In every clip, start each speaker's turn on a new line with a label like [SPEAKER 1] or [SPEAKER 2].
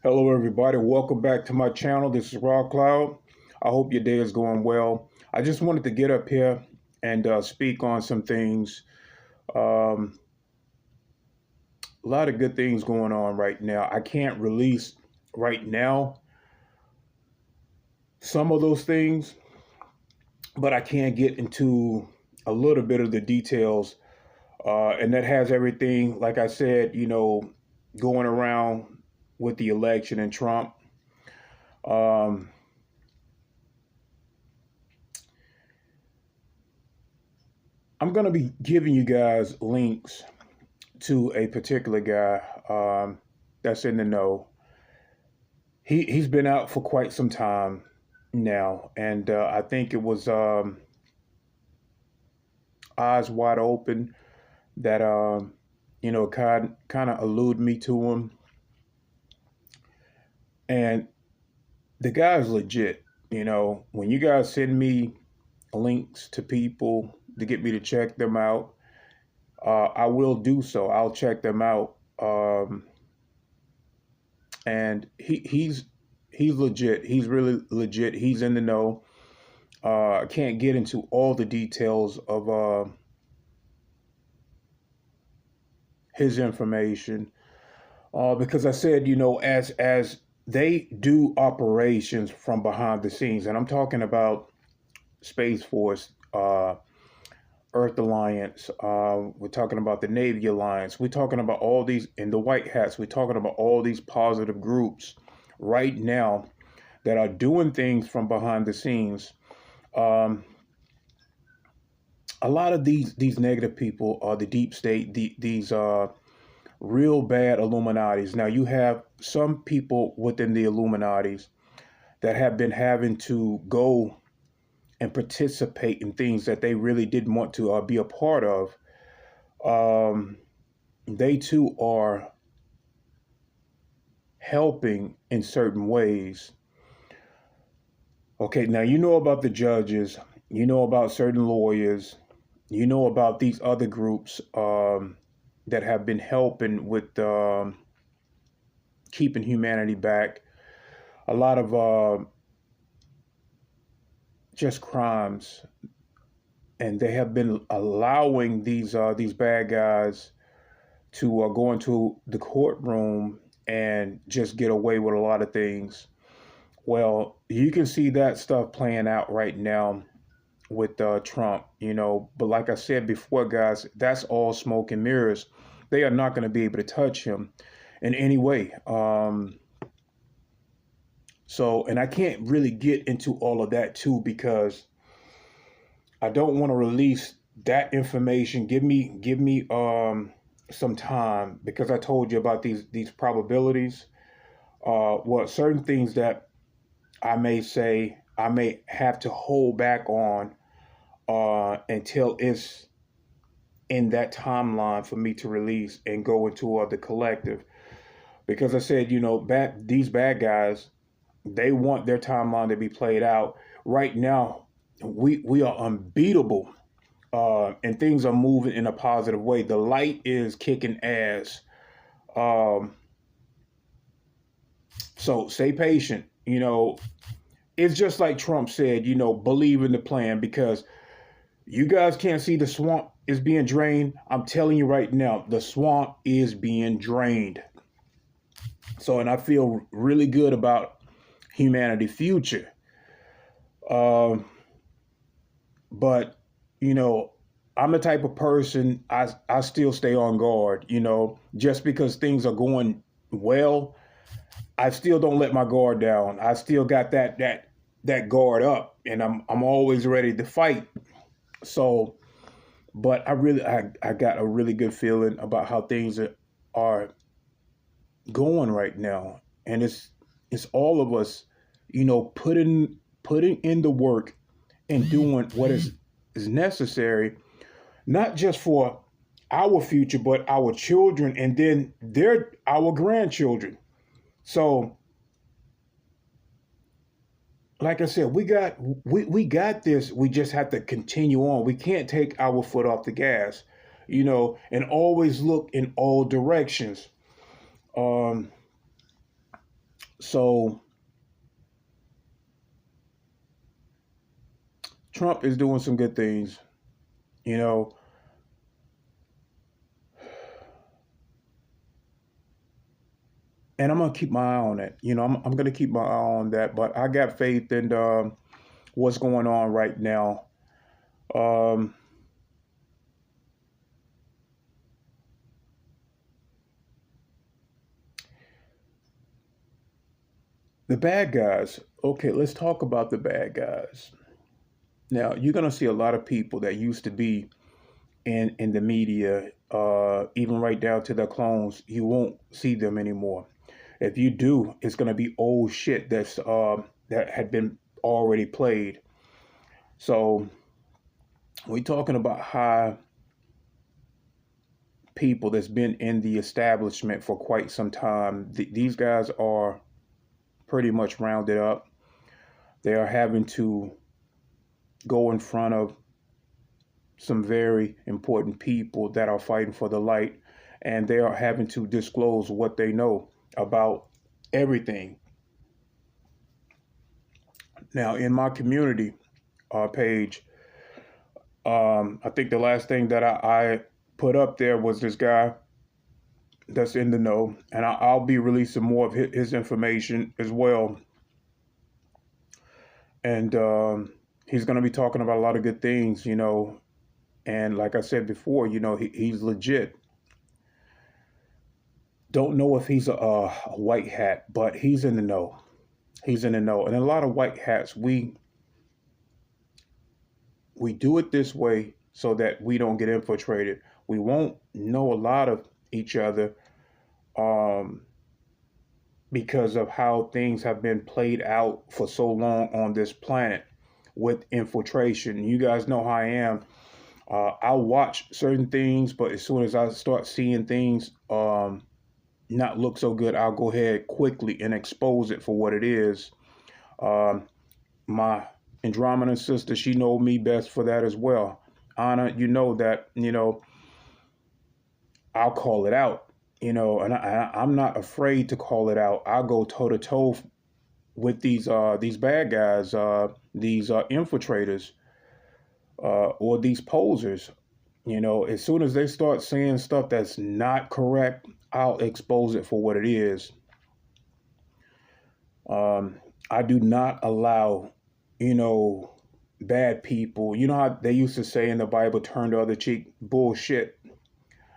[SPEAKER 1] Hello, everybody. Welcome back to my channel. This is Raw Cloud. I hope your day is going well. I just wanted to get up here and speak on some things. Um, a lot of good things going on right now. I can't release right now some of those things, but I can get into a little bit of the details. And that has everything, like I said, going around with the election and Trump. Um, I'm going to be giving you guys links to a particular guy that's in the know. He's been out for quite some time now, and I think it was eyes wide open that kind of allude me to him, and the guy's legit. When you guys send me links to people to get me to check them out, I will do so. I'll check them out. And he's legit. He's really legit. He's in the know. I can't get into all the details of his information because I said, as they do operations from behind the scenes, and I'm talking about Space Force, Earth Alliance. We're talking about the Navy Alliance. We're talking about all these in the White Hats. We're talking about all these positive groups right now that are doing things from behind the scenes. Um, a lot of these negative people are the deep state, these real bad Illuminatis. Now you have some people within the Illuminatis that have been having to go and participate in things that they really didn't want to be a part of. They too are helping in certain ways. Okay, now you know about the judges, you know about certain lawyers, you know about these other groups that have been helping with keeping humanity back. A lot of just crimes, and they have been allowing these bad guys to go into the courtroom and just get away with a lot of things. Well, you can see that stuff playing out right now with Trump, But like I said before, guys, that's all smoke and mirrors. They are not going to be able to touch him in any way. And I can't really get into all of that too because I don't want to release that information. Give me some time because I told you about these probabilities. Certain things that I may say I may have to hold back on until it's in that timeline for me to release and go into the collective. Because I said, these bad guys, they want their timeline to be played out. Right now, we are unbeatable, and things are moving in a positive way. The light is kicking ass. So stay patient. It's just like Trump said, believe in the plan because you guys can't see the swamp is being drained. I'm telling you right now, the swamp is being drained. So, and I feel really good about humanity's future. But, I'm the type of person, I still stay on guard, just because things are going well. I still don't let my guard down. I still got that guard up, and I'm always ready to fight. So, but I got a really good feeling about how things are going right now, and it's all of us, putting in the work and doing what is necessary, not just for our future, but our children, and then our grandchildren. So, like I said, we got this. We just have to continue on. We can't take our foot off the gas, and always look in all directions. Um, So Trump is doing some good things, you know, and I'm gonna keep my eye on it. I'm gonna keep my eye on that. But I got faith in what's going on right now. Um, the bad guys. Okay, let's talk about the bad guys. Now, you're gonna see a lot of people that used to be in the media, even right down to their clones. You won't see them anymore. If you do, it's gonna be old shit that had been already played. So we're talking about high people that's been in the establishment for quite some time. These guys are pretty much rounded up. They are having to go in front of some very important people that are fighting for the light, and they are having to disclose what they know about everything. Now, in my community page, I think the last thing that I put up there was this guy that's in the know, and I'll be releasing more of his information as well. And he's going to be talking about a lot of good things, And like I said before, he's legit. Don't know if he's a white hat, but he's in the know. He's in the know. And a lot of white hats, we do it this way so that we don't get infiltrated. We won't know a lot of each other because of how things have been played out for so long on this planet with infiltration. You guys know how I am. I'll watch certain things, but as soon as I start seeing things not look so good, I'll go ahead quickly and expose it for what it is. My Andromeda sister, she know me best for that as well. Anna, you know that, I'll call it out, and I'm not afraid to call it out. I'll go toe to toe with these bad guys, these infiltrators, or these posers. As soon as they start saying stuff that's not correct, I'll expose it for what it is. I do not allow, bad people. You know how they used to say in the Bible, turn the other cheek? Bullshit.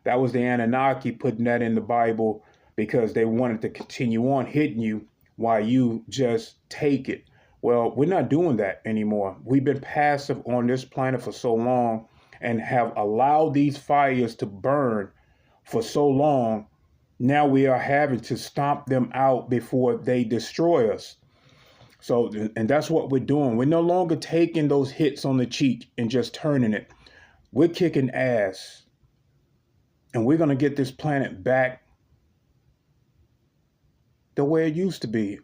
[SPEAKER 1] That was the Anunnaki putting that in the Bible because they wanted to continue on hitting you while you just take it. Well, we're not doing that anymore. We've been passive on this planet for so long and have allowed these fires to burn for so long. Now we are having to stomp them out before they destroy us. So, and that's what we're doing. We're no longer taking those hits on the cheek and just turning it. We're kicking ass. And we're going to get this planet back the way it used to be.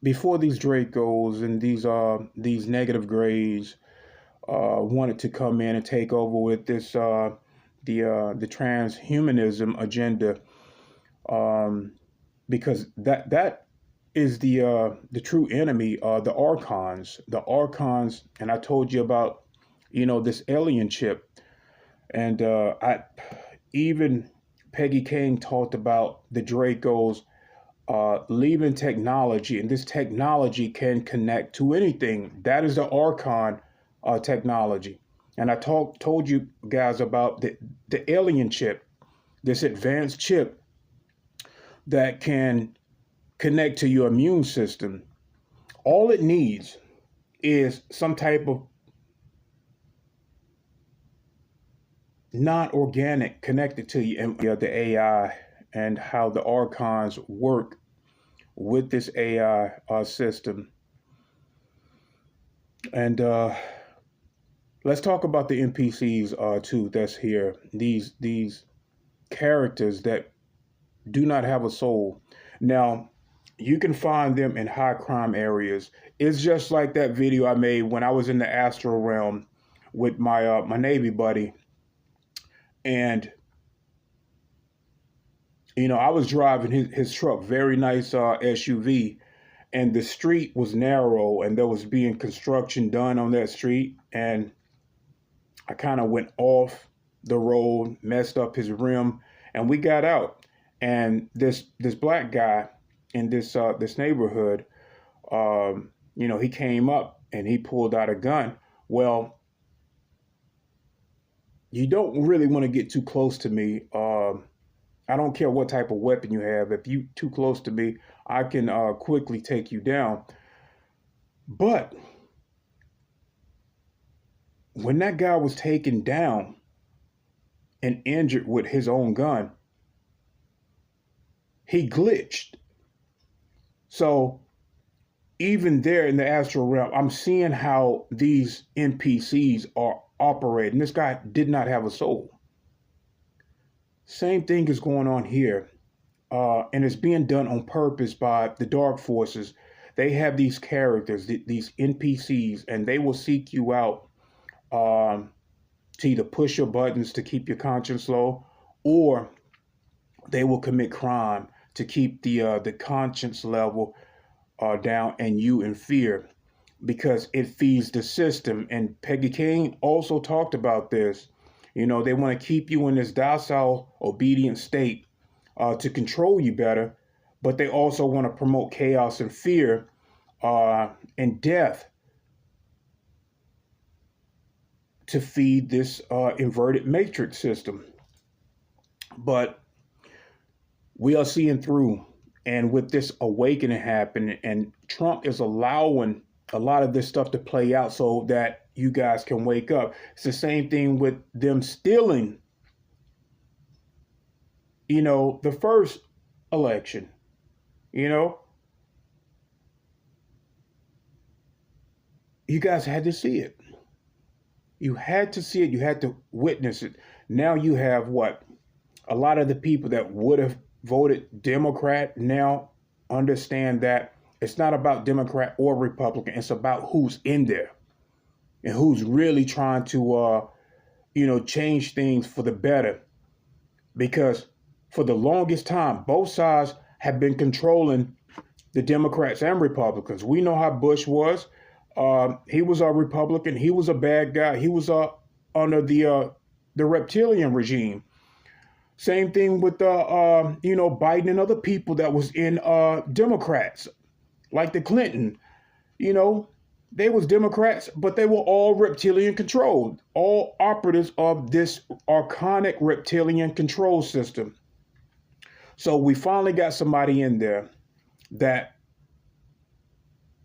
[SPEAKER 1] Before these Dracos and these negative grays wanted to come in and take over with this the transhumanism agenda, because that is the true enemy, the Archons. The Archons, and I told you about this alien chip, and even Peggy King talked about the Dracos leaving technology, and this technology can connect to anything. That is the Archon technology. And I told you guys about the alien chip, this advanced chip that can connect to your immune system. All it needs is some type of non-organic connected to you, and the AI and how the Archons work with this AI system. And let's talk about the NPCs too that's here. These characters that do not have a soul. Now, you can find them in high crime areas. It's just like that video I made when I was in the astral realm with my Navy buddy. And I was driving his truck, very nice SUV, and the street was narrow and there was being construction done on that street. And I kind of went off the road, messed up his rim, and we got out. And this black guy in this neighborhood, he came up and he pulled out a gun. Well, you don't really want to get too close to me. I don't care what type of weapon you have. If you too close to me, I can quickly take you down. But when that guy was taken down and injured with his own gun, he glitched. So even there in the astral realm, I'm seeing how these NPCs are operating. This guy did not have a soul. Same thing is going on here. And it's being done on purpose by the dark forces. They have these characters, these NPCs, and they will seek you out to either push your buttons to keep your conscience low, or they will commit crime to keep the conscience level down and you in fear, because it feeds the system. And Peggy Kane also talked about this. They want to keep you in this docile, obedient state to control you better, but they also want to promote chaos and fear and death to feed this inverted matrix system. But we are seeing through, and with this awakening happening, and Trump is allowing a lot of this stuff to play out so that you guys can wake up. It's the same thing with them stealing, the first election, you guys had to see it. You had to see it. You had to witness it. Now you have what? A lot of the people that would have voted Democrat now understand that it's not about Democrat or Republican. It's about who's in there and who's really trying to, change things for the better. Because for the longest time, both sides have been controlling the Democrats and Republicans. We know how Bush was. He was a Republican. He was a bad guy. He was under the reptilian regime. Same thing with Biden and other people that was in Democrats, like the Clinton. They was Democrats, but they were all reptilian controlled, all operatives of this archonic reptilian control system. So we finally got somebody in there that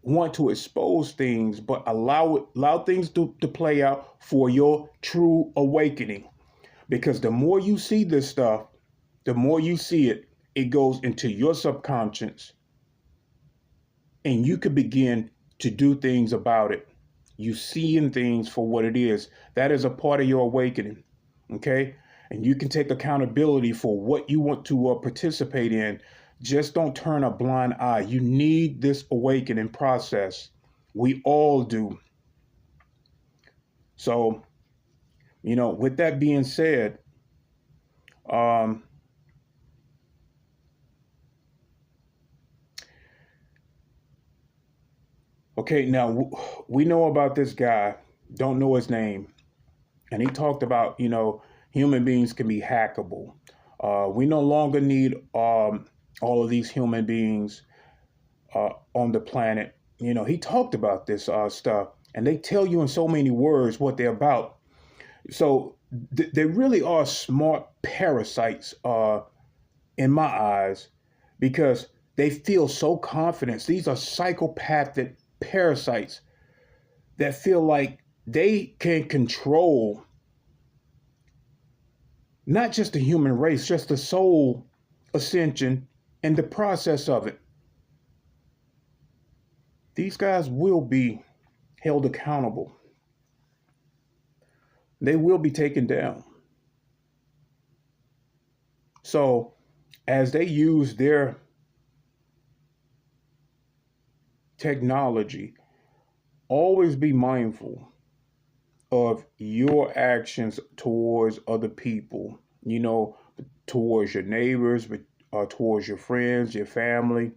[SPEAKER 1] want to expose things, but allow things to play out for your true awakening. Because the more you see this stuff, the more you see it, it goes into your subconscious, and you could begin to do things about it. You seeing things for what it is. That is a part of your awakening. Okay? And you can take accountability for what you want to participate in. Just don't turn a blind eye. You need this awakening process. We all do. So, with that being said, okay, now we know about this guy, don't know his name, and he talked about, human beings can be hackable. We no longer need all of these human beings on the planet. He talked about this stuff, and they tell you in so many words what they're about. So they really are smart parasites in my eyes, because they feel so confident. These are psychopathic parasites that feel like they can control not just the human race, just the soul ascension and the process of it. These guys will be held accountable. They will be taken down. So as they use their technology, always be mindful of your actions towards other people, towards your neighbors, but towards your friends, your family,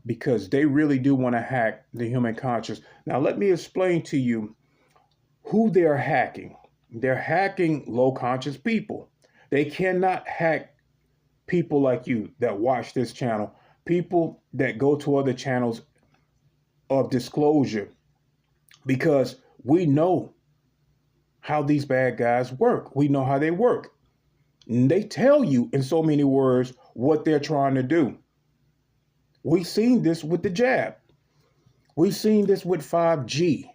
[SPEAKER 1] because they really do want to hack the human conscious. Now, let me explain to you who they're hacking. They're hacking low conscious people. They cannot hack people like you that watch this channel, people that go to other channels of disclosure, because we know how these bad guys work. We know how they work. And they tell you in so many words what they're trying to do. We've seen this with the jab. We've seen this with 5G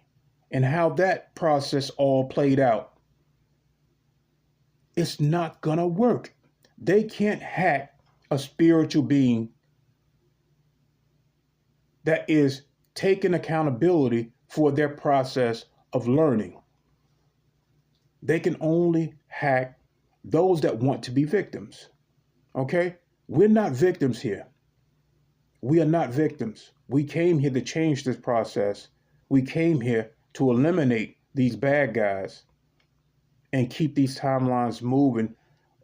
[SPEAKER 1] and how that process all played out. It's not going to work. They can't hack a spiritual being that is taking accountability for their process of learning. They can only hack those that want to be victims. Okay? We're not victims here. We are not victims. We came here to change this process. We came here to eliminate these bad guys and keep these timelines moving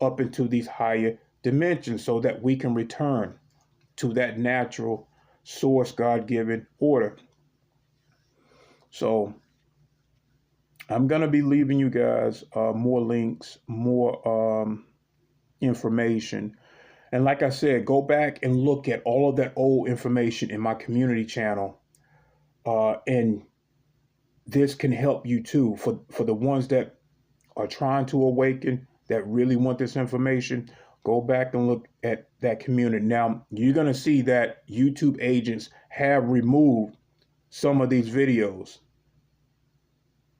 [SPEAKER 1] up into these higher dimensions so that we can return to that natural source, God-given order. So I'm going to be leaving you guys more links, more information. And like I said, go back and look at all of that old information in my community channel. And this can help you too. For the ones that are trying to awaken, that really want this information, go back and look at that community. Now, you're going to see that YouTube agents have removed some of these videos,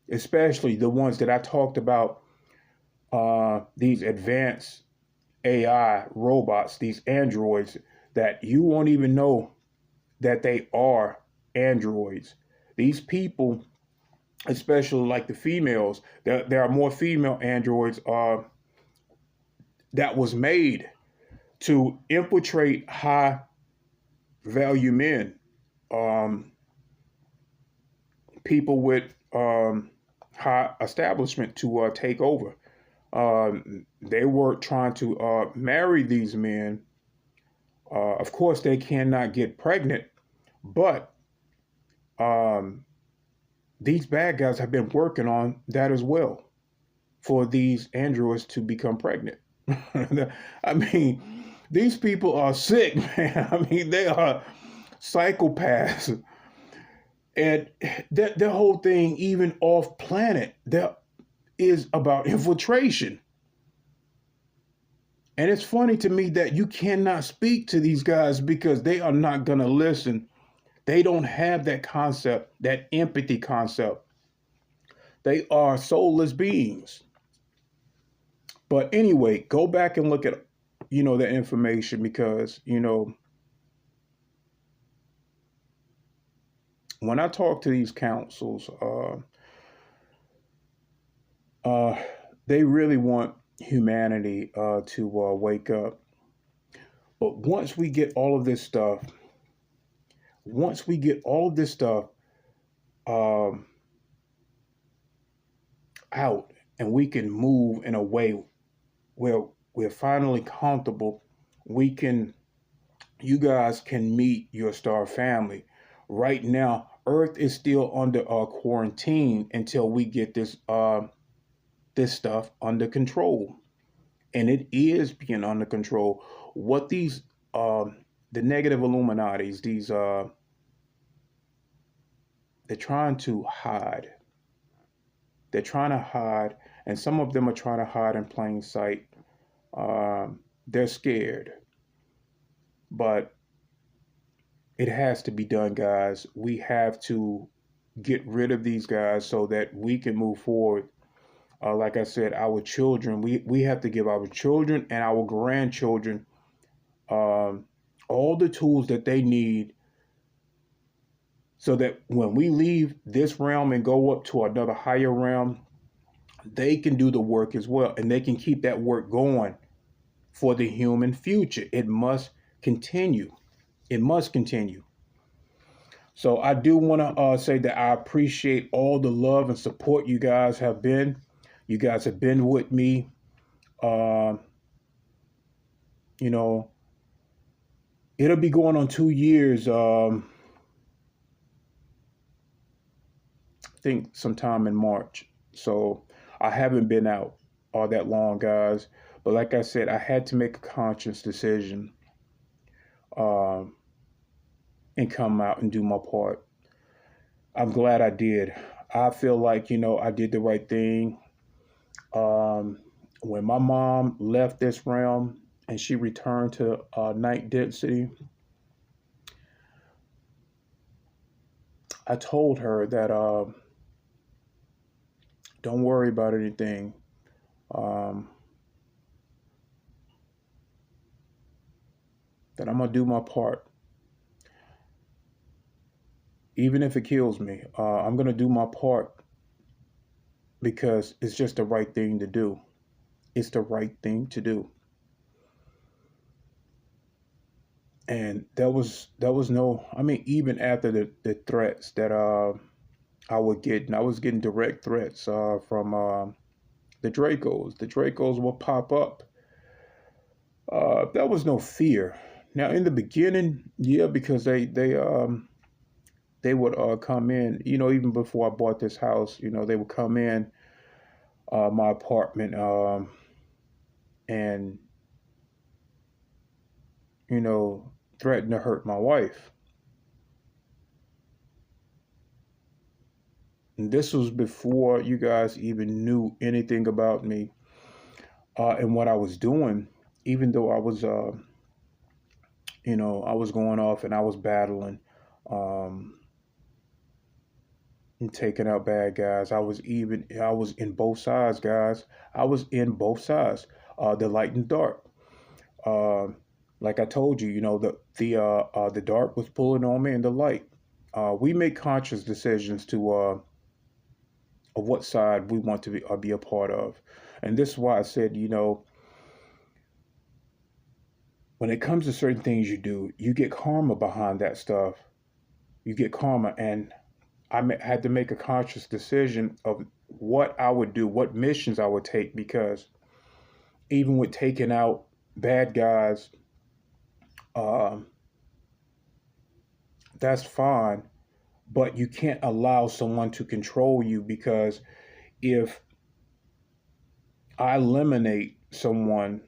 [SPEAKER 1] especially the ones that I talked about, these advanced AI robots, these androids that you won't even know that they are androids. These people, especially like the females, there are more female androids that was made to infiltrate high value men, people with high establishment to take over. They were trying to marry these men. Of course, they cannot get pregnant, but these bad guys have been working on that as well for these androids to become pregnant. I mean, these people are sick, man. I mean, they are psychopaths. And their whole thing, even off planet, there is about infiltration. And it's funny to me that you cannot speak to these guys because they are not going to listen. They don't have that concept, that empathy concept. They are soulless beings. But anyway, go back and look at, that information because, when I talk to these councils, they really want humanity to wake up. But once we get all of this stuff, out and we can move in a way where we're finally comfortable, you guys can meet your star family. Right now, Earth is still under quarantine until we get this stuff under control. And it is being under control. What these, the negative Illuminatis, they're trying to hide. They're trying to hide, and some of them are trying to hide in plain sight. They're scared. But it has to be done, guys. We have to get rid of these guys so that we can move forward. Like I said, our children, we have to give our children and our grandchildren all the tools that they need so that when we leave this realm and go up to another higher realm, they can do the work as well. And they can keep that work going for the human future. It must continue. It must continue. So I do want to say that I appreciate all the love and support you guys have been. You guys have been with me. you know, it'll be going on 2 years. I think sometime in March. So I haven't been out all that long, guys. But like I said, I had to make a conscious decision um, and come out and do my part. I'm glad I did. I feel like, I did the right thing. Um, when my mom left this realm and she returned to ninth density, I told her that don't worry about anything. Um, that I'm gonna do my part, even if it kills me. I'm gonna do my part because it's just the right thing to do. It's the right thing to do. And that was no. I mean, even after the threats that I would get, and I was getting direct threats from the Dracos. The Dracos will pop up. That was no fear. Now, in the beginning, yeah, because they would come in. Even before I bought this house, they would come in my apartment and threaten to hurt my wife. And this was before you guys even knew anything about me and what I was doing. Even though I was going off and I was battling um, and taking out bad guys. I was in both sides, guys. I was in both sides, the light and dark. Uh, like I told you, the dark was pulling on me, and the light. We make conscious decisions to of what side we want to be a part of, and this is why I said, when it comes to certain things you do, you get karma behind that stuff. You get karma, and had to make a conscious decision of what I would do, what missions I would take, because even with taking out bad guys, um, that's fine, but you can't allow someone to control you, because if I eliminate someone,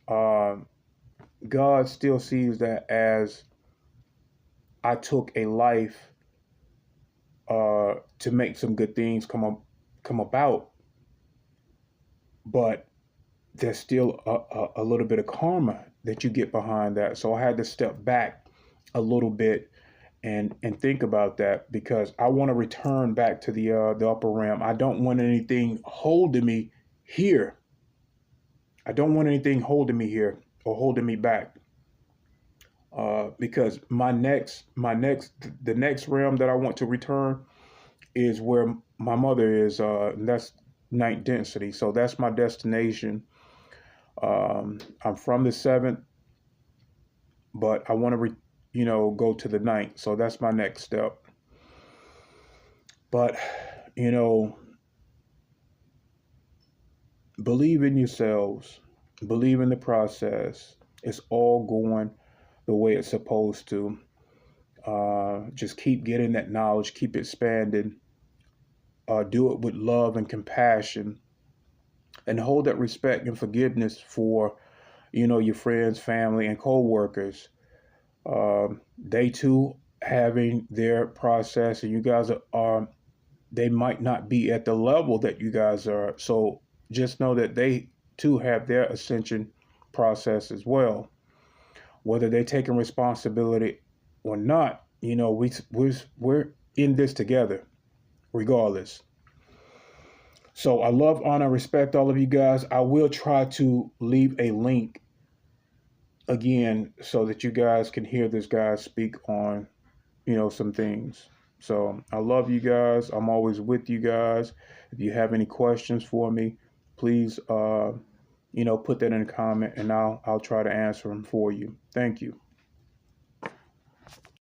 [SPEAKER 1] uh, God still sees that as I took a life to make some good things come about, but there's still a little bit of karma that you get behind that. So I had to step back a little bit and think about that, because I want to return back to the upper realm. I don't want anything holding me here. I don't want anything holding me here or holding me back. Because the next realm that I want to return is where my mother is. And that's ninth density. So that's my destination. I'm from the seventh, but I want to, go to the ninth. So that's my next step. But, believe in yourselves, believe in the process. It's all going the way it's supposed to. Just keep getting that knowledge, keep expanding. Do it with love and compassion, and hold that respect and forgiveness for, your friends, family, and co-workers. They too having their process, and you guys they might not be at the level that you guys are. So just know that they too have their ascension process as well. Whether they're taking responsibility or not, we're in this together, regardless. So I love, honor, respect all of you guys. I will try to leave a link again so that you guys can hear this guy speak on, some things. So I love you guys. I'm always with you guys. If you have any questions for me, please, put that in a comment, and I'll try to answer them for you. Thank you.